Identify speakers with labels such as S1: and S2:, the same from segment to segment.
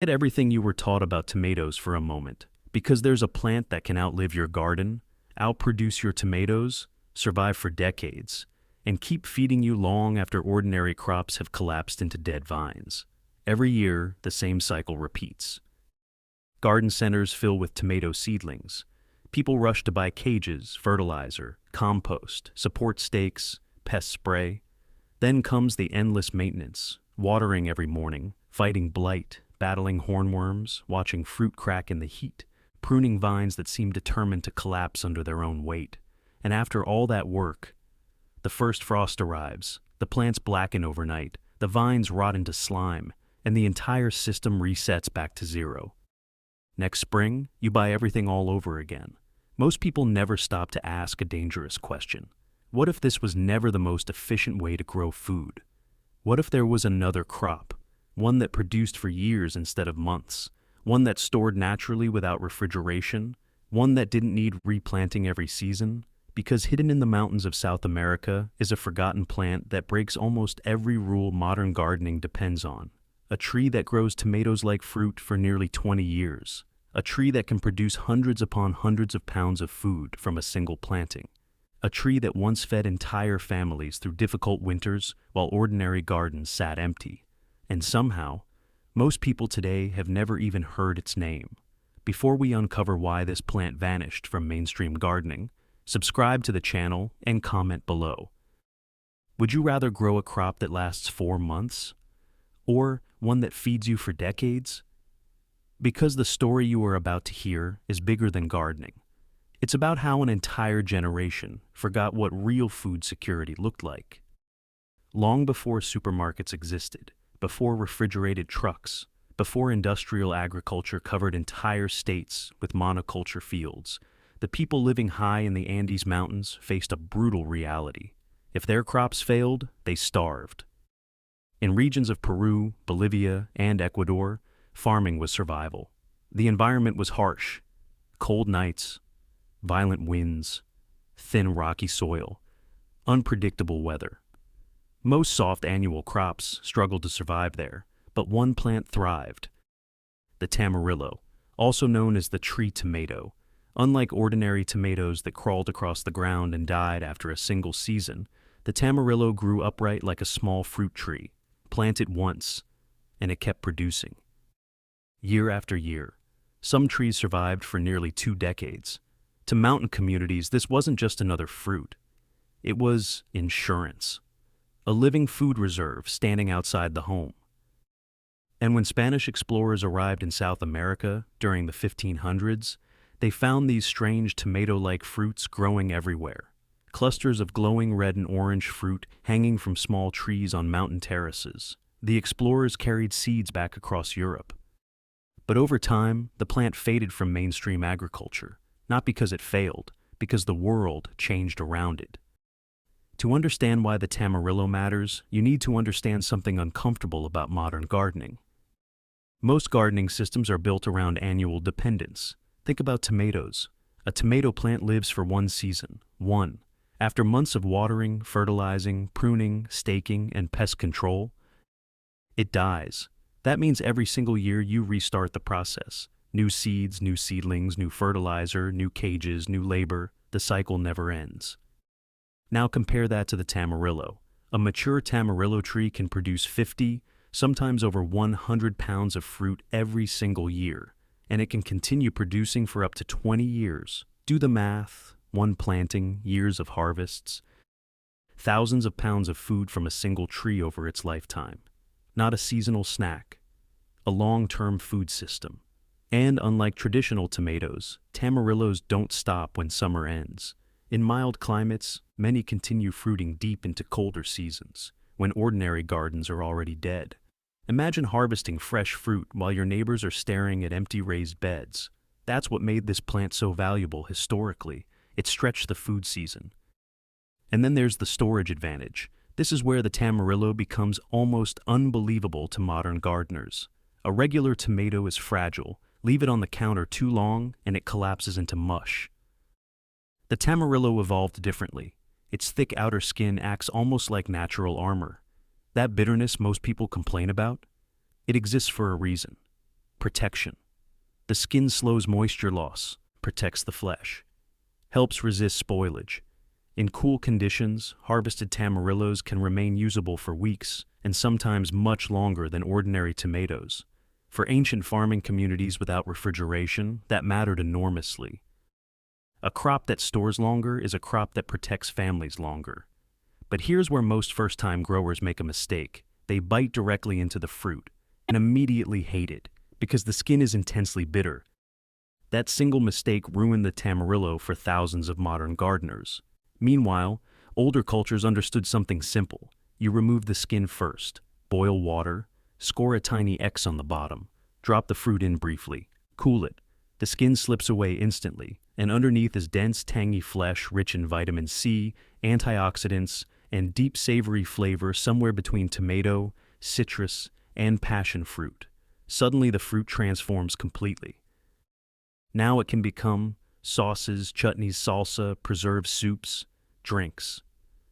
S1: Forget everything you were taught about tomatoes for a moment, because there's a plant that can outlive your garden, outproduce your tomatoes, survive for decades, and keep feeding you long after ordinary crops have collapsed into dead vines. Every year, the same cycle repeats. Garden centers fill with tomato seedlings. People rush to buy cages, fertilizer, compost, support stakes, pest spray. Then comes the endless maintenance, watering every morning, fighting blight, battling hornworms, watching fruit crack in the heat, pruning vines that seem determined to collapse under their own weight. And after all that work, the first frost arrives, the plants blacken overnight, the vines rot into slime, and the entire system resets back to zero. Next spring, you buy everything all over again. Most people never stop to ask a dangerous question. What if this was never the most efficient way to grow food? What if there was another crop, one that produced for years instead of months, one that stored naturally without refrigeration, one that didn't need replanting every season? Because hidden in the mountains of South America is a forgotten plant that breaks almost every rule modern gardening depends on. A tree that grows tomatoes like fruit for nearly 20 years. A tree that can produce hundreds upon hundreds of pounds of food from a single planting. A tree that once fed entire families through difficult winters while ordinary gardens sat empty. And somehow, most people today have never even heard its name. Before we uncover why this plant vanished from mainstream gardening, subscribe to the channel and comment below. Would you rather grow a crop that lasts 4 months? Or one that feeds you for decades? Because the story you are about to hear is bigger than gardening. It's about how an entire generation forgot what real food security looked like. Long before supermarkets existed, before refrigerated trucks, before industrial agriculture covered entire states with monoculture fields, the people living high in the Andes Mountains faced a brutal reality. If their crops failed, they starved. In regions of Peru, Bolivia, and Ecuador, farming was survival. The environment was harsh. Cold nights, violent winds, thin rocky soil, unpredictable weather. Most soft annual crops struggled to survive there, but one plant thrived. The tamarillo, also known as the tree tomato. Unlike ordinary tomatoes that crawled across the ground and died after a single season, the tamarillo grew upright like a small fruit tree. Plant it once, and it kept producing. Year after year, some trees survived for nearly 2 decades. To mountain communities, this wasn't just another fruit. It was insurance, a living food reserve standing outside the home. And when Spanish explorers arrived in South America during the 1500s, they found these strange tomato-like fruits growing everywhere. Clusters of glowing red and orange fruit hanging from small trees on mountain terraces. The explorers carried seeds back across Europe. But over time, the plant faded from mainstream agriculture, not because it failed, because the world changed around it. To understand why the tamarillo matters, you need to understand something uncomfortable about modern gardening. Most gardening systems are built around annual dependence. Think about tomatoes. A tomato plant lives for one season, one. After months of watering, fertilizing, pruning, staking, and pest control, it dies. That means every single year you restart the process. New seeds, new seedlings, new fertilizer, new cages, new labor. The cycle never ends. Now compare that to the tamarillo. A mature tamarillo tree can produce 50, sometimes over 100 pounds of fruit every single year, and it can continue producing for up to 20 years. Do the math. One planting, years of harvests. Thousands of pounds of food from a single tree over its lifetime. Not a seasonal snack. A long-term food system. And unlike traditional tomatoes, tamarillos don't stop when summer ends. In mild climates, many continue fruiting deep into colder seasons, when ordinary gardens are already dead. Imagine harvesting fresh fruit while your neighbors are staring at empty raised beds. That's what made this plant so valuable historically. It stretched the food season. And then there's the storage advantage. This is where the tamarillo becomes almost unbelievable to modern gardeners. A regular tomato is fragile. Leave it on the counter too long and it collapses into mush. The tamarillo evolved differently. Its thick outer skin acts almost like natural armor. That bitterness most people complain about? It exists for a reason. Protection. The skin slows moisture loss, protects the flesh, helps resist spoilage. In cool conditions, harvested tamarillos can remain usable for weeks and sometimes much longer than ordinary tomatoes. For ancient farming communities without refrigeration, that mattered enormously. A crop that stores longer is a crop that protects families longer. But here's where most first-time growers make a mistake. They bite directly into the fruit and immediately hate it because the skin is intensely bitter. That single mistake ruined the tamarillo for thousands of modern gardeners. Meanwhile, older cultures understood something simple. You remove the skin first, boil water, score a tiny X on the bottom, drop the fruit in briefly, cool it. The skin slips away instantly, and underneath is dense, tangy flesh rich in vitamin C, antioxidants, and deep savory flavor somewhere between tomato, citrus, and passion fruit. Suddenly the fruit transforms completely. Now it can become sauces, chutneys, salsa, preserved soups, drinks.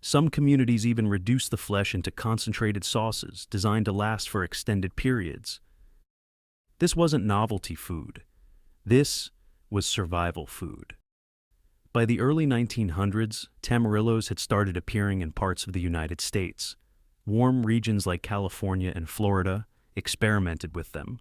S1: Some communities even reduce the flesh into concentrated sauces designed to last for extended periods. This wasn't novelty food. This was survival food. By the early 1900s, tamarillos had started appearing in parts of the United States. Warm regions like California and Florida experimented with them.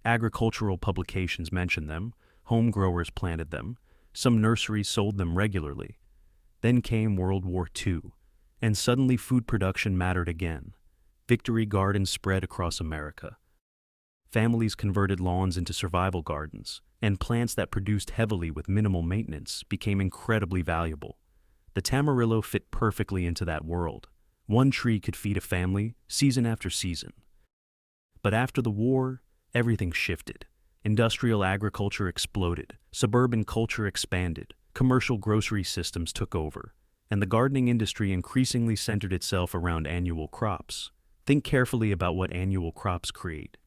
S1: Agricultural publications mentioned them, home growers planted them, some nurseries sold them regularly. Then came World War II, and suddenly food production mattered again. Victory gardens spread across America. Families converted lawns into survival gardens, and plants that produced heavily with minimal maintenance became incredibly valuable. The tamarillo fit perfectly into that world. One tree could feed a family, season after season. But after the war, everything shifted. Industrial agriculture exploded, suburban culture expanded, commercial grocery systems took over, and the gardening industry increasingly centered itself around annual crops. Think carefully about what annual crops create.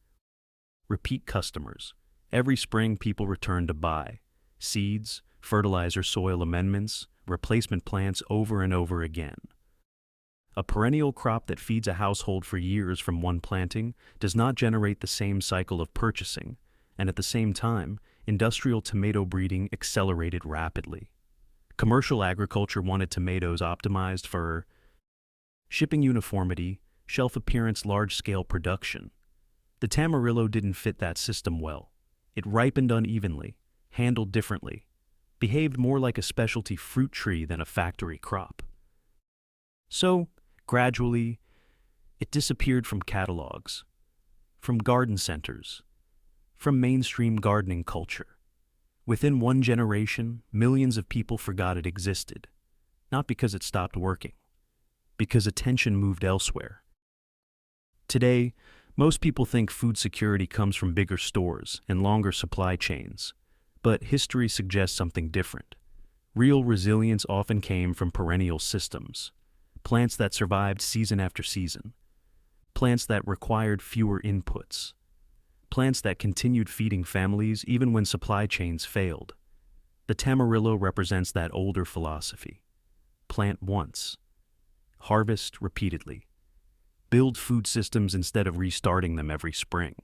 S1: Repeat customers. Every spring people return to buy seeds, fertilizer, soil amendments, replacement plants over and over again. A perennial crop that feeds a household for years from one planting does not generate the same cycle of purchasing, and at the same time, industrial tomato breeding accelerated rapidly. Commercial agriculture wanted tomatoes optimized for shipping uniformity, shelf appearance, large-scale production. The tamarillo didn't fit that system well. It ripened unevenly, handled differently, behaved more like a specialty fruit tree than a factory crop. So, gradually, it disappeared from catalogs, from garden centers, from mainstream gardening culture. Within one generation, millions of people forgot it existed, not because it stopped working, because attention moved elsewhere. Today, most people think food security comes from bigger stores and longer supply chains, but history suggests something different. Real resilience often came from perennial systems, plants that survived season after season, plants that required fewer inputs, plants that continued feeding families even when supply chains failed. The tamarillo represents that older philosophy. Plant once, harvest repeatedly, build food systems instead of restarting them every spring.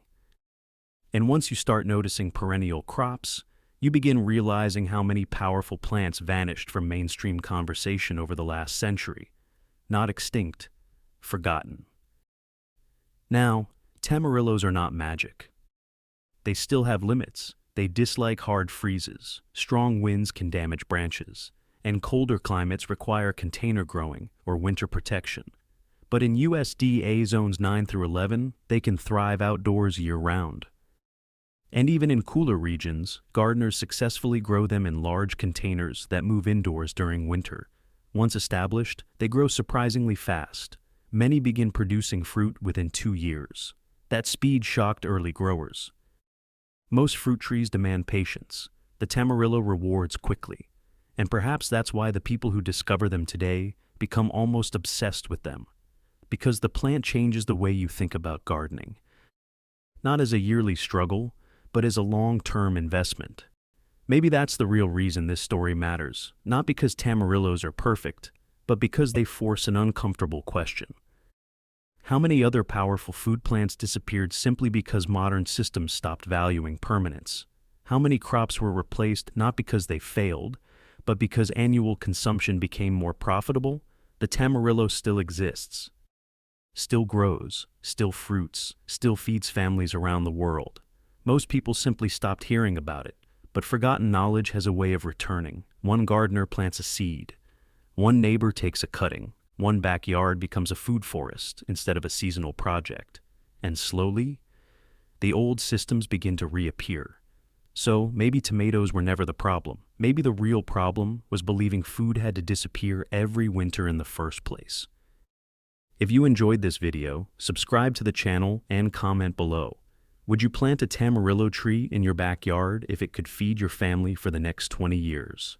S1: And once you start noticing perennial crops, you begin realizing how many powerful plants vanished from mainstream conversation over the last century. Not extinct, forgotten. Now, tamarillos are not magic. They still have limits. They dislike hard freezes, strong winds can damage branches, and colder climates require container growing or winter protection. But in USDA zones 9 through 11, they can thrive outdoors year-round. And even in cooler regions, gardeners successfully grow them in large containers that move indoors during winter. Once established, they grow surprisingly fast. Many begin producing fruit within 2 years. That speed shocked early growers. Most fruit trees demand patience. The tamarillo rewards quickly. And perhaps that's why the people who discover them today become almost obsessed with them. Because the plant changes the way you think about gardening. Not as a yearly struggle, but as a long-term investment. Maybe that's the real reason this story matters, not because tamarillos are perfect, but because they force an uncomfortable question. How many other powerful food plants disappeared simply because modern systems stopped valuing permanence? How many crops were replaced not because they failed, but because annual consumption became more profitable? The tamarillo still exists, still grows, still fruits, still feeds families around the world. Most people simply stopped hearing about it, but forgotten knowledge has a way of returning. One gardener plants a seed, one neighbor takes a cutting, one backyard becomes a food forest instead of a seasonal project. And slowly, the old systems begin to reappear. So maybe tomatoes were never the problem. Maybe the real problem was believing food had to disappear every winter in the first place. If you enjoyed this video, subscribe to the channel and comment below. Would you plant a tamarillo tree in your backyard if it could feed your family for the next 20 years?